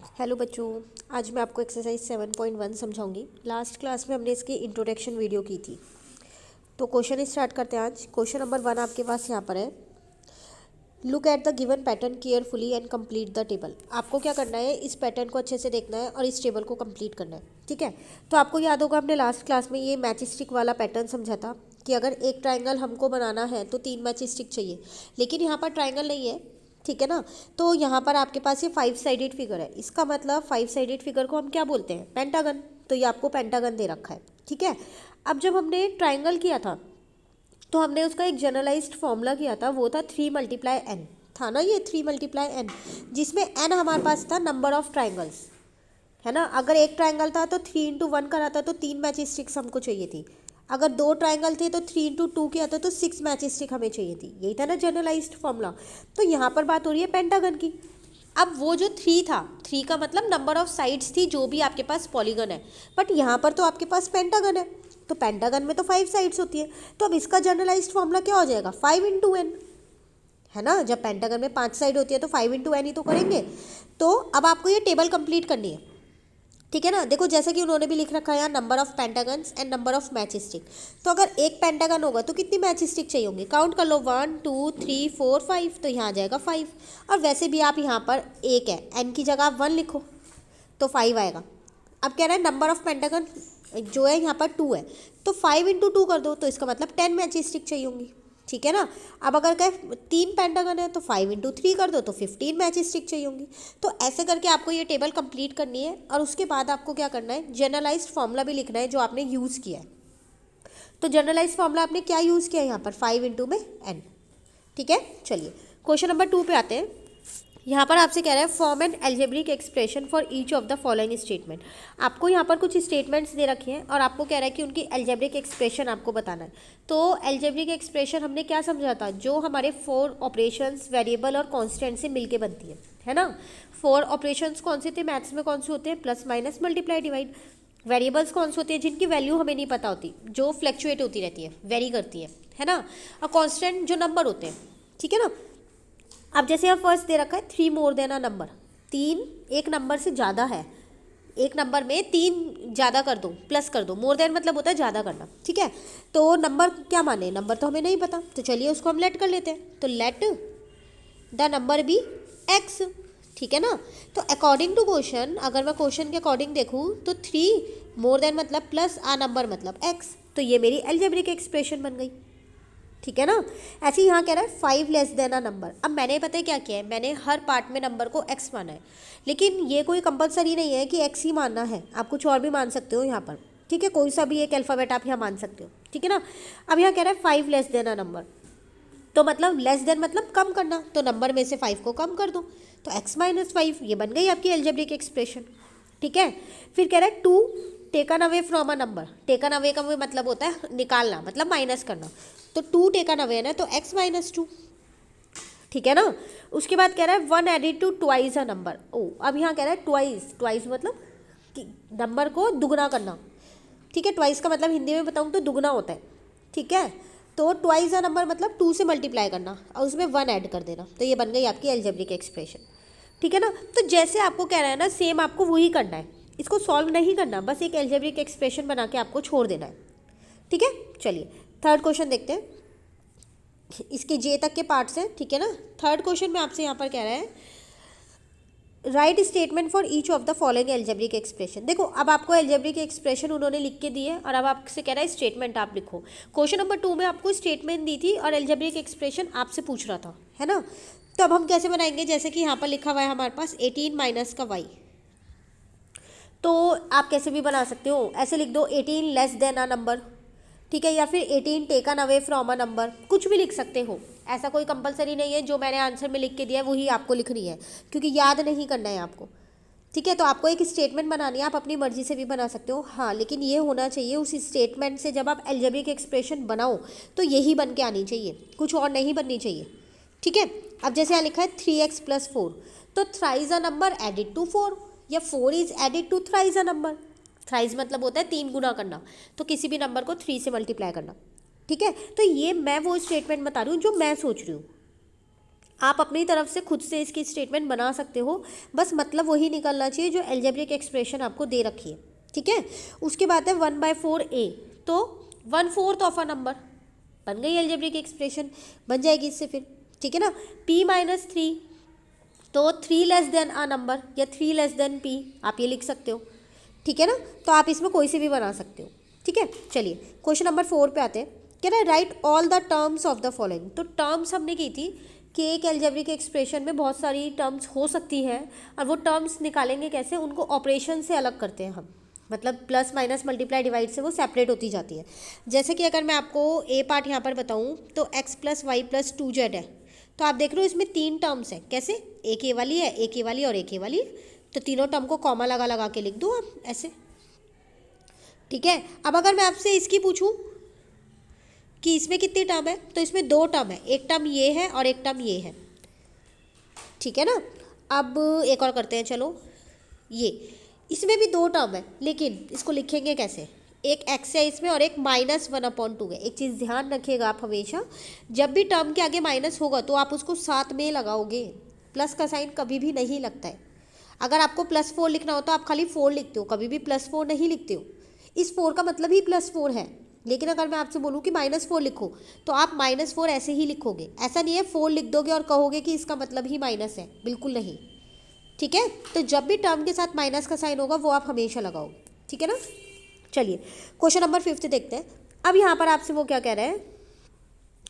Hello बच्चों। आज मैं आपको एक्सरसाइज 7.1 समझाऊंगी। लास्ट क्लास में हमने इसकी इंट्रोडक्शन वीडियो की थी। तो क्वेश्चन स्टार्ट करते हैं। आज क्वेश्चन नंबर 1 आपके पास यहाँ पर है। Look at the given pattern carefully and complete the table. आपको क्या करना है, इस पैटर्न को अच्छे से देखना है और इस टेबल को कंप्लीट करना है। ठीक है, तो आपको याद होगा हमने लास्ट क्लास में ये मैच स्टिक वाला पैटर्न समझा था कि अगर एक ट्राइंगल हमको बनाना है तो 3 मैच स्टिक चाहिए, लेकिन यहाँ पर ट्राइंगल नहीं है। ठीक है ना, तो यहाँ पर आपके पास ये 5 साइडेड फिगर है। इसका मतलब 5 साइडेड फिगर को हम क्या बोलते हैं, पेंटागन। तो ये आपको पेंटागन दे रखा है। ठीक है, अब जब हमने ट्राइंगल किया था तो हमने उसका एक जनरलाइज्ड फॉर्मूला किया था, वो था 3 मल्टीप्लाई एन। था ना ये 3 मल्टीप्लाई एन, जिसमें एन हमारे पास था नंबर ऑफ ट्राइंगल्स, है ना। अगर एक ट्राइंगल था तो 3 इंटू 1 करा था तो 3 मैच स्टिक्स हमको चाहिए थी। अगर 2 ट्राइंगल थे तो 3 इंटू 2 किया था तो 6 मैच स्टिक हमें चाहिए थी। यही था ना जनरलाइज्ड फॉर्मूला। तो यहाँ पर बात हो रही है पेंटागन की। अब वो जो 3 था, 3 का मतलब नंबर ऑफ साइड्स थी जो भी आपके पास पॉलीगन है, बट यहाँ पर तो आपके पास पेंटागन है। तो पेंटागन में तो 5 साइड्स होती है। तो अब इसका जनरलाइज्ड फॉर्मूला क्या हो जाएगा, 5 इंटू एन, है ना। जब पेंटागन में 5 साइड होती है तो 5 इंटू एन ही तो करेंगे। तो अब आपको ये टेबल कंप्लीट करनी है। ठीक है ना, देखो जैसा कि उन्होंने भी लिख रखा है यहाँ, number of pentagons and number of match stick. तो अगर एक पेंटागन होगा तो कितनी मैच स्टिक चाहिए होंगी, काउंट कर लो, 1 2 3 4 5, तो यहाँ आ जाएगा 5। और वैसे भी आप यहाँ पर एक है, एन की जगह आप 1 लिखो तो 5 आएगा। अब कह रहा है नंबर ऑफ पेंटागन जो है यहाँ पर 2 है, तो 5 इंटू 2 कर दो, तो इसका मतलब 10 मैच स्टिक चाहिए होंगी। ठीक है ना। अब अगर कहे 3 पेंटागन है तो 5 इंटू 3 कर दो तो 15 मैच स्टिक चाहिए होंगी। तो ऐसे करके आपको ये टेबल कंप्लीट करनी है और उसके बाद आपको क्या करना है, जनरलाइज्ड फॉर्मूला भी लिखना है जो आपने यूज़ किया है। तो जनरलाइज्ड फॉर्मूला आपने क्या यूज़ किया है यहाँ पर, 5 इंटू में एन। ठीक है, चलिए क्वेश्चन नंबर 2 पे आते हैं। यहाँ पर आपसे कह रहा है form an algebraic expression for each of the following statement. आपको यहाँ पर कुछ स्टेटमेंट्स दे रखे हैं और आपको कह रहा है कि उनकी एल्जेब्रिक एक्सप्रेशन आपको बताना है। तो एल्जेब्रिक एक्सप्रेशन हमने क्या समझा था, जो हमारे 4 ऑपरेशंस वेरिएबल और कांस्टेंट से मिलके बनती है ना। 4 ऑपरेशंस कौन से थे मैथ्स में, कौन से होते हैं, plus minus multiply divide. Variables कौन से होते हैं, जिनकी वैल्यू हमें नहीं पता होती, जो फ्लैक्चुएट होती रहती है, वेरी करती है ना। और कॉन्स्टेंट जो नंबर होते हैं। ठीक है ना। अब जैसे यहाँ फर्स्ट दे रखा है 3 मोर देन अ नंबर, 3 एक नंबर से ज़्यादा है, एक नंबर में 3 ज़्यादा कर दो, प्लस कर दो। मोर देन मतलब होता है ज़्यादा करना। ठीक है, तो नंबर क्या माने, नंबर तो हमें नहीं पता, तो चलिए उसको हम लेट कर लेते हैं। तो let the number be X. ठीक है ना। तो अकॉर्डिंग टू क्वेश्चन, अगर मैं क्वेश्चन के अकॉर्डिंग देखूँ तो 3 मोर देन मतलब प्लस आ नंबर मतलब एक्स, तो ये मेरी एल्जेब्रिक एक्सप्रेशन बन गई। ठीक है ना। ऐसे ही यहाँ कह रहा है 5 लेस देन अ नंबर। अब मैंने पता है क्या किया है, मैंने हर पार्ट में नंबर को x माना है, लेकिन ये कोई कंपलसरी नहीं है कि x ही मानना है, आप कुछ और भी मान सकते हो यहाँ पर। ठीक है, कोई सा भी एक अल्फ़ाबेट आप यहाँ मान सकते हो। ठीक है ना। अब यहाँ कह रहा है 5 लेस देन अ नंबर, तो मतलब लेस देन मतलब कम करना, तो नंबर में से 5 को कम कर दो, तो x माइनस 5, ये बन गई आपकी एल्जेब्रिक एक्सप्रेशन। ठीक है, फिर कह रहा है 2 taken away from a number. Taken away का मतलब होता है निकालना, मतलब माइनस करना, तो 2 टेकन अवे ना, तो x माइनस 2। ठीक है ना। उसके बाद कह रहा है 1 added to twice a number. ओ, अब यहाँ कह रहा है ट्वाइस, ट्वाइस मतलब कि नंबर को दुगना करना। ठीक है, ट्वाइस का मतलब हिंदी में बताऊँ तो दुगना होता है। ठीक है, तो ट्वाइस अ नंबर मतलब 2 से मल्टीप्लाई करना और उसमें 1 ऐड कर देना, तो ये बन गई आपकी एल्जेब्रिक एक्सप्रेशन। ठीक है ना। तो जैसे आपको कह रहा है ना, सेम आपको वही करना है, इसको सॉल्व नहीं करना, बस एक एल्जेब्रिक एक्सप्रेशन बना के आपको छोड़ देना है। ठीक है, चलिए थर्ड क्वेश्चन देखते हैं, इसके जे तक के पार्ट्स हैं। ठीक है ना। थर्ड क्वेश्चन में आपसे यहाँ पर कह रहा है right statement for each of the following algebraic expression. देखो अब आपको एल्जेब्रिक एक्सप्रेशन उन्होंने लिख के दी है और अब आपसे कह रहा है स्टेटमेंट आप लिखो। क्वेश्चन नंबर 2 में आपको स्टेटमेंट दी थी और एल्जेब्रिक एक्सप्रेशन आपसे पूछ रहा था, है ना। तो अब हम कैसे बनाएंगे, जैसे कि यहाँ पर लिखा हुआ है हमारे पास 18 माइनस का y, तो आप कैसे भी बना सकते हो, ऐसे लिख दो 18 लेस देन अ नंबर। ठीक है, या फिर 18 taken away from a number, कुछ भी लिख सकते हो, ऐसा कोई कंपलसरी नहीं है। जो मैंने आंसर में लिख के दिया है वही आपको लिखनी है, क्योंकि याद नहीं करना है आपको। ठीक है, तो आपको एक स्टेटमेंट बनानी है, आप अपनी मर्जी से भी बना सकते हो, हाँ, लेकिन ये होना चाहिए उस स्टेटमेंट से जब आप एल्जेब्रिक एक्सप्रेशन बनाओ तो यही बन के आनी चाहिए, कुछ और नहीं बननी चाहिए। ठीक है, अब जैसे यहाँ लिखा है 3x प्लस 4, तो thrice a number added to 4, या 4 is added to thrice a number. Thrice मतलब होता है 3 गुना करना, तो किसी भी नंबर को 3 से मल्टीप्लाई करना। ठीक है, तो ये मैं वो स्टेटमेंट बता रही हूँ जो मैं सोच रही हूँ। आप अपनी तरफ से खुद से इसकी स्टेटमेंट बना सकते हो, बस मतलब वही निकलना चाहिए जो एल्जेब्रिक एक्सप्रेशन आपको दे रखी है, ठीक है। उसके बाद है 1/4a, तो 1/4 ऑफ अ नंबर, बन गई एल्जेब्रिक एक्सप्रेशन, बन जाएगी इससे फिर, ठीक है ना। p-3, तो 3 लेस देन अ नंबर या 3 लेस देन p, आप ये लिख सकते हो, ठीक है ना। तो आप इसमें कोई से भी बना सकते हो, ठीक है। चलिए क्वेश्चन नंबर 4 पे आते हैं। कह रहा है right all the terms of the following. तो टर्म्स हमने की थी कि एक एल्जेब्रिक एक्सप्रेशन में बहुत सारी टर्म्स हो सकती हैं, और वो टर्म्स निकालेंगे कैसे, उनको ऑपरेशन से अलग करते हैं हम, मतलब प्लस माइनस मल्टीप्लाई डिवाइड से वो सेपरेट होती जाती है। जैसे कि अगर मैं आपको ए पार्ट यहाँ पर बताऊँ तो x + y + 2z है, तो आप देख रहे हो इसमें 3 टर्म्स हैं, कैसे, एक ए वाली है, एक ए वाली और एक ए वाली, तो तीनों टर्म को कॉमा लगा लगा के लिख दो आप ऐसे, ठीक है। अब अगर मैं आपसे इसकी पूछूं कि इसमें कितनी टर्म है, तो इसमें 2 टर्म है, एक टर्म ये है और एक टर्म ये है, ठीक है ना। अब एक और करते हैं, चलो ये, इसमें भी 2 टर्म है, लेकिन इसको लिखेंगे कैसे, एक x है इसमें और एक -1/2 है। एक चीज़ ध्यान रखिएगा आप हमेशा, जब भी टर्म के आगे माइनस होगा तो आप उसको साथ में लगाओगे, प्लस का साइन कभी भी नहीं लगता है। अगर आपको +4 लिखना हो तो आप खाली 4 लिखते हो, कभी भी +4 नहीं लिखते हो, इस 4 का मतलब ही +4 है। लेकिन अगर मैं आपसे बोलूँ कि -4 लिखो, तो आप -4 ऐसे ही लिखोगे, ऐसा नहीं है 4 लिख दोगे और कहोगे कि इसका मतलब ही माइनस है, बिल्कुल नहीं, ठीक है। तो जब भी टर्म के साथ माइनस का साइन होगा वो आप हमेशा लगाओगे, ठीक है ना। चलिए क्वेश्चन नंबर 5 देखते हैं। अब यहाँ पर आपसे वो क्या कह रहे हैं,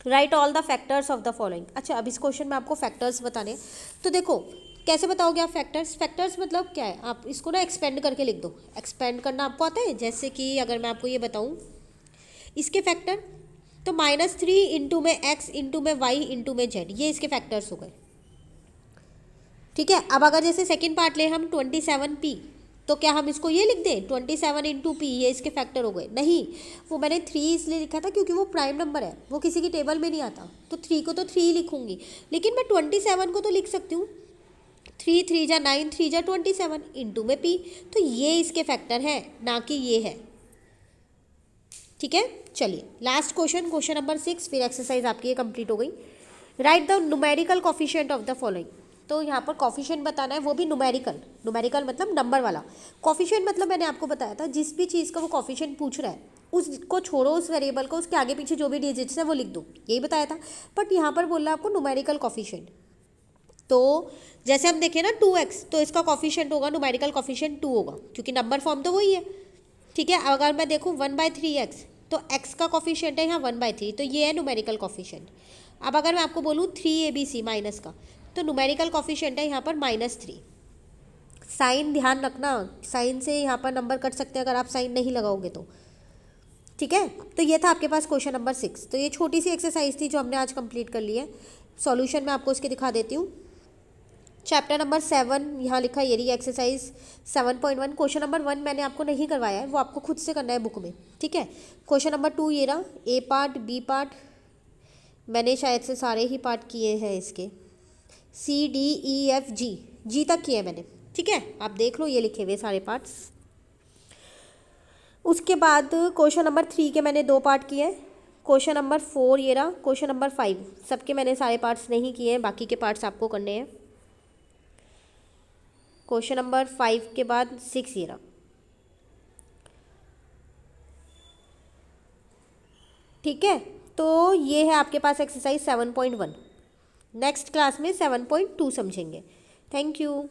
right all the factors of the following. अच्छा, अब इस क्वेश्चन में आपको फैक्टर्स बताने हैं, तो देखो कैसे बताओगे आप फैक्टर्स। फैक्टर्स मतलब क्या है, आप इसको ना एक्सपेंड करके लिख दो। एक्सपेंड करना आपको आता है, जैसे कि अगर मैं आपको ये बताऊँ इसके फैक्टर, तो -3 इंटू में x इंटू में y इंटू में z, ये इसके फैक्टर्स हो गए, ठीक है। अब अगर जैसे सेकंड पार्ट ले हम 27p, तो क्या हम इसको ये लिख दें 27 इंटू p, ये इसके फैक्टर हो गए, नहीं, वो मैंने 3 इसलिए लिखा था क्योंकि वो प्राइम नंबर है, वो किसी की टेबल में नहीं आता, तो 3 को तो 3 लिखूंगी, लेकिन मैं 27 को तो लिख सकती हूँ, 3 3 जा 9, 3 जा 27 इंटू में p, तो ये इसके फैक्टर है, ना कि ये है, ठीक है। चलिए लास्ट क्वेश्चन, क्वेश्चन नंबर 6, फिर एक्सरसाइज आपकी ये कंप्लीट हो गई। Right the numerical coefficient of the following. तो यहाँ पर कोफिशिएंट बताना है, वो भी न्यूमेरिकल, न्यूमेरिकल मतलब नंबर वाला। कोफिशिएंट मतलब मैंने आपको बताया था, जिस भी चीज़ का वो कोफिशिएंट पूछ रहा है उसको छोड़ो, उस वेरिएबल को, उसके आगे पीछे जो भी डिजिट्स है वो लिख दो, यही बताया था। बट यहाँ पर बोल रहा है आपको न्यूमेरिकल कोफिशिएंट, तो जैसे हम देखें ना 2x, तो इसका कोफिशिएंट होगा, न्यूमेरिकल कोफिशिएंट 2 होगा, क्योंकि नंबर फॉर्म तो वही है, ठीक है। अगर मैं देखूँ 1/3x, तो x का कोफिशिएंट है यहाँ 1/3, तो ये है न्यूमेरिकल कोफिशिएंट। अब अगर मैं आपको बोलूँ 3abc माइनस का, तो न्यूमेरिकल कोफिशिएंट है यहाँ पर -3। साइन ध्यान रखना, साइन से यहाँ पर नंबर कट सकते हैं अगर आप साइन नहीं लगाओगे तो, ठीक है। तो ये था आपके पास क्वेश्चन नंबर 6। तो ये छोटी सी एक्सरसाइज थी जो हमने आज कंप्लीट कर ली है। सॉल्यूशन मैं आपको इसके दिखा देती हूँ। चैप्टर नंबर 7 यहाँ लिखा है, ये रही एक्सरसाइज 7.1। क्वेश्चन नंबर 1 मैंने आपको नहीं करवाया है, वो आपको खुद से करना है बुक में, ठीक है। क्वेश्चन नंबर 2 ये रहा, ए पार्ट बी पार्ट, मैंने शायद से सारे ही पार्ट किए हैं इसके, C D E F G तक किए मैंने, ठीक है। आप देख लो, ये लिखे हुए सारे पार्ट्स। उसके बाद क्वेश्चन नंबर 3 के मैंने 2 पार्ट किए हैं। क्वेश्चन नंबर 4 ये रहा, क्वेश्चन नंबर 5 सबके मैंने सारे पार्ट्स नहीं किए हैं, बाकी के पार्ट्स आपको करने हैं। क्वेश्चन नंबर 5 के बाद 6 ये रहा, ठीक है। तो ये है आपके पास एक्सरसाइज 7.1। नेक्स्ट क्लास में 7.2 समझेंगे। Thank you.